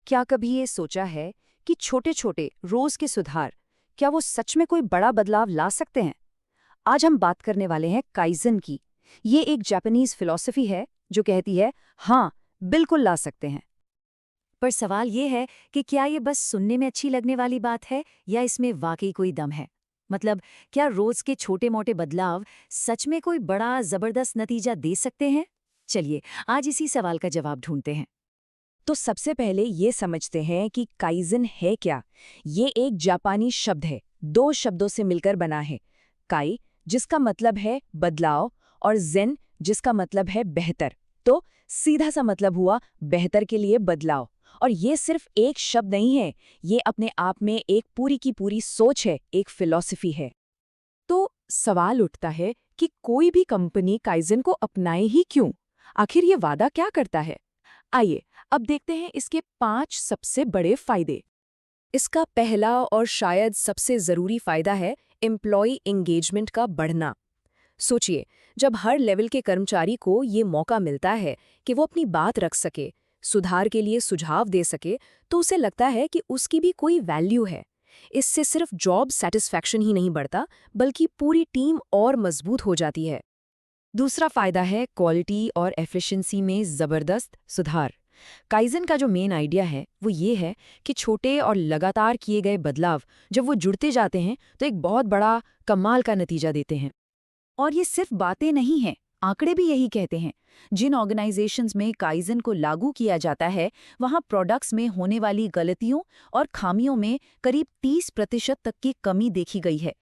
क्या कभी ये सोचा है कि छोटे छोटे रोज के सुधार क्या वो सच में कोई बड़ा बदलाव ला सकते हैं? आज हम बात करने वाले हैं काइजन की। ये एक जापानीज फिलॉसफी है जो कहती है हाँ, बिल्कुल ला सकते हैं। पर सवाल ये है कि क्या ये बस सुनने में अच्छी लगने वाली बात है या इसमें वाकई कोई दम है। मतलब, क्या रोज के छोटे मोटे बदलाव सच में कोई बड़ा जबरदस्त नतीजा दे सकते हैं? चलिए आज इसी सवाल का जवाब ढूंढते हैं। तो सबसे पहले ये समझते हैं कि काइजन है क्या। ये एक जापानी शब्द है, दो शब्दों से मिलकर बना है। काई जिसका मतलब है बदलाव और जेन जिसका मतलब है बेहतर। तो सीधा सा मतलब हुआ बेहतर के लिए बदलाव। और ये सिर्फ एक शब्द नहीं है, ये अपने आप में एक पूरी की पूरी सोच है, एक फिलॉसफी है। तो सवाल उठता है कि कोई भी कंपनी काइजन को अपनाए ही क्यों? आखिर ये वादा क्या करता है? आइए अब देखते हैं इसके 5 सबसे बड़े फायदे। इसका पहला और शायद सबसे जरूरी फायदा है एम्प्लॉय एंगेजमेंट का बढ़ना। सोचिए, जब हर लेवल के कर्मचारी को ये मौका मिलता है कि वो अपनी बात रख सके, सुधार के लिए सुझाव दे सके, तो उसे लगता है कि उसकी भी कोई वैल्यू है। इससे सिर्फ जॉब सेटिस्फैक्शन ही नहीं बढ़ता, बल्कि पूरी टीम और मजबूत हो जाती है। दूसरा फायदा है क्वालिटी और एफिशिएंसी में जबरदस्त सुधार। काइजन का जो मेन आइडिया है वो ये है कि छोटे और लगातार किए गए बदलाव जब वो जुड़ते जाते हैं तो एक बहुत बड़ा कमाल का नतीजा देते हैं। और ये सिर्फ बातें नहीं हैं, आंकड़े भी यही कहते हैं। जिन ऑर्गेनाइजेशंस में काइजन को लागू किया जाता है वहां प्रोडक्ट्स में होने वाली गलतियों और खामियों में करीब 30% तक की कमी देखी गई है।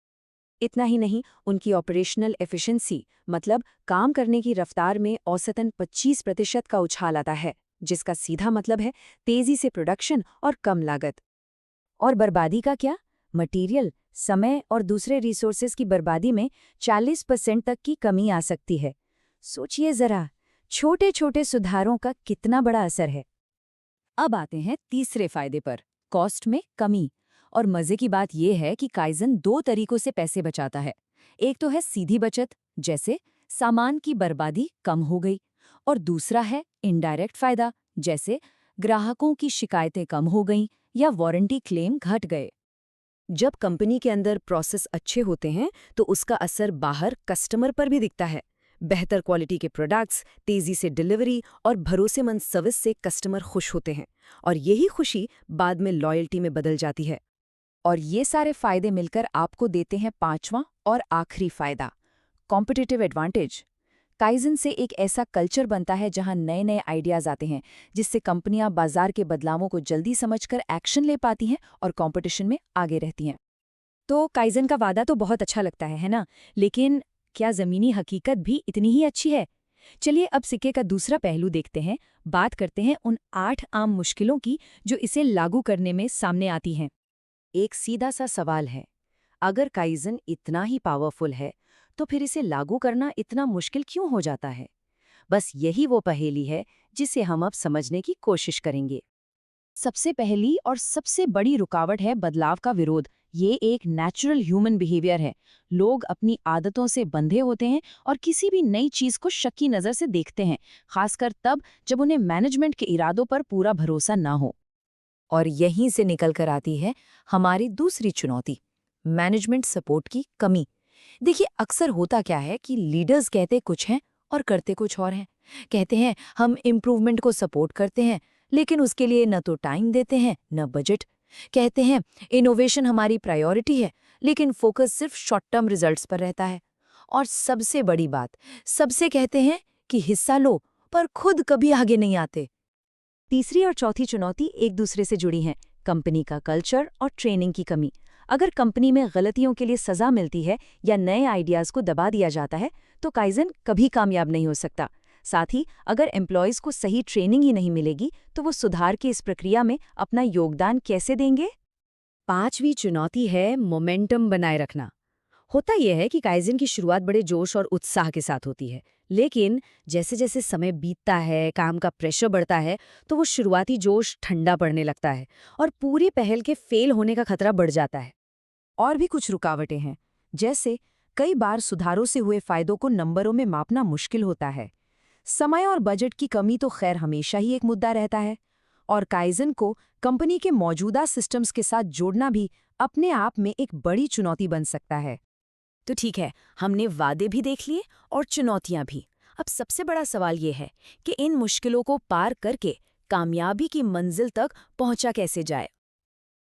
इतना ही नहीं, उनकी ऑपरेशनल एफिशिएंसी मतलब काम करने की रफ्तार में औसतन 25% का उछाल आता है, जिसका सीधा मतलब है तेजी से प्रोडक्शन और कम लागत। और बर्बादी का क्या? मटेरियल, समय और दूसरे रिसोर्सेज की बर्बादी में 40% तक की कमी आ सकती है। सोचिए जरा, छोटे छोटे सुधारों का कितना बड़ा असर है। अब आते हैं तीसरे फायदे पर, कॉस्ट में कमी। और मजे की बात यह है कि काइजन 2 तरीकों से पैसे बचाता है। एक तो है सीधी बचत, जैसे सामान की बर्बादी कम हो गई, और दूसरा है इनडायरेक्ट फायदा, जैसे ग्राहकों की शिकायतें कम हो गईं या वारंटी क्लेम घट गए। जब कंपनी के अंदर प्रोसेस अच्छे होते हैं तो उसका असर बाहर कस्टमर पर भी दिखता है। बेहतर क्वालिटी के प्रोडक्ट्स, तेजी से डिलीवरी और भरोसेमंद सर्विस से कस्टमर खुश होते हैं, और यही खुशी बाद में लॉयल्टी में बदल जाती है। और ये सारे फायदे मिलकर आपको देते हैं 5वां और आखिरी फायदा, कॉम्पिटिटिव एडवांटेज। काइजन से एक ऐसा कल्चर बनता है जहां नए नए आइडियाज आते हैं, जिससे कंपनियां बाजार के बदलावों को जल्दी समझकर एक्शन ले पाती हैं और कंपटीशन में आगे रहती हैं। तो काइजन का वादा तो बहुत अच्छा लगता है ना? लेकिन क्या जमीनी हकीकत भी इतनी ही अच्छी है? चलिए अब सिक्के का दूसरा पहलू देखते हैं। बात करते हैं उन 8 आम मुश्किलों की जो इसे लागू करने में सामने आती हैं। एक सीधा सा सवाल है, अगर काइजन इतना ही पावरफुल है तो फिर इसे लागू करना इतना मुश्किल क्यों हो जाता है? बस यही वो पहेली है जिसे हम अब समझने की कोशिश करेंगे। सबसे पहली और सबसे बड़ी रुकावट है बदलाव का विरोध। ये एक नेचुरल ह्यूमन बिहेवियर है। लोग अपनी आदतों से बंधे होते हैं और किसी भी नई चीज को शक की नजर से देखते हैं, खासकर तब जब उन्हें मैनेजमेंट के इरादों पर पूरा भरोसा ना हो। और यहीं से निकल कर आती है हमारी दूसरी चुनौती, मैनेजमेंट सपोर्ट की कमी। देखिए, अक्सर होता क्या है कि लीडर्स कहते कुछ हैं और करते कुछ और हैं। कहते हैं हम इम्प्रूवमेंट को सपोर्ट करते हैं, लेकिन उसके लिए न तो टाइम देते हैं न बजट। कहते हैं इनोवेशन हमारी प्रायोरिटी है, लेकिन फोकस सिर्फ शॉर्ट टर्म रिजल्ट्स पर रहता है। और सबसे बड़ी बात, सबसे कहते हैं कि हिस्सा लो, पर खुद कभी आगे नहीं आते। तीसरी और चौथी चुनौती एक दूसरे से जुड़ी हैं, कंपनी का कल्चर और ट्रेनिंग की कमी। अगर कंपनी में गलतियों के लिए सजा मिलती है या नए आइडियाज को दबा दिया जाता है तो काइजन कभी कामयाब नहीं हो सकता। साथ ही अगर एम्प्लॉयज को सही ट्रेनिंग ही नहीं मिलेगी तो वो सुधार की इस प्रक्रिया में अपना योगदान कैसे देंगे? 5वीं चुनौती है मोमेंटम बनाए रखना। होता यह है कि काइजन की शुरुआत बड़े जोश और उत्साह के साथ होती है, लेकिन जैसे जैसे समय बीतता है, काम का प्रेशर बढ़ता है, तो वो शुरुआती जोश ठंडा पड़ने लगता है और पूरी पहल के फेल होने का खतरा बढ़ जाता है। और भी कुछ रुकावटें हैं, जैसे कई बार सुधारों से हुए फायदों को नंबरों में मापना मुश्किल होता है। समय और बजट की कमी तो खैर हमेशा ही एक मुद्दा रहता है। और काइजन को कंपनी के मौजूदा सिस्टम्स के साथ जोड़ना भी अपने आप में एक बड़ी चुनौती बन सकता है। तो ठीक है, हमने वादे भी देख लिए और चुनौतियां भी। अब सबसे बड़ा सवाल ये है कि इन मुश्किलों को पार करके कामयाबी की मंजिल तक पहुंचा कैसे जाए।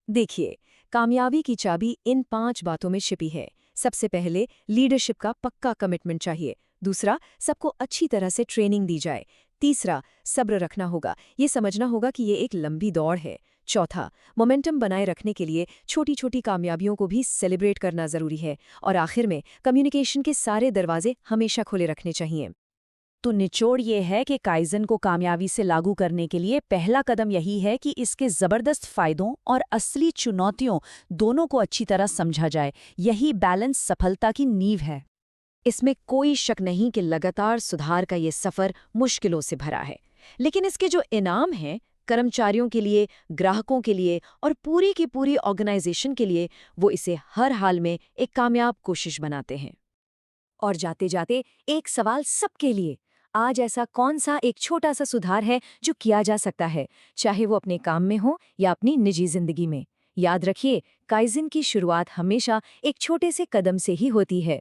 देखिए, कामयाबी की चाबी इन 5 बातों में छिपी है। सबसे पहले लीडरशिप का पक्का कमिटमेंट चाहिए। दूसरा, सबको अच्छी तरह से ट्रेनिंग दी जाए। तीसरा, सब्र रखना होगा, ये समझना होगा कि ये एक लंबी दौड़ है। चौथा, मोमेंटम बनाए रखने के लिए छोटी छोटी कामयाबियों को भी सेलिब्रेट करना जरूरी है। और आखिर में कम्युनिकेशन के सारे दरवाजे हमेशा खुले रखने चाहिए। तो निचोड़ ये है कि काइजन को कामयाबी से लागू करने के लिए पहला कदम यही है कि इसके ज़बरदस्त फ़ायदों और असली चुनौतियों दोनों को अच्छी तरह समझा जाए। यही बैलेंस सफलता की नींव है। इसमें कोई शक नहीं कि लगातार सुधार का ये सफ़र मुश्किलों से भरा है, लेकिन इसके जो इनाम हैं, कर्मचारियों के लिए, ग्राहकों के लिए और पूरी की पूरी ऑर्गेनाइजेशन के लिए, वो इसे हर हाल में एक कामयाब कोशिश बनाते हैं। और जाते जाते एक सवाल सबके लिए, आज ऐसा कौन सा एक छोटा सा सुधार है जो किया जा सकता है, चाहे वो अपने काम में हो या अपनी निजी जिंदगी में। याद रखिए, काइजन की शुरुआत हमेशा एक छोटे से कदम से ही होती है।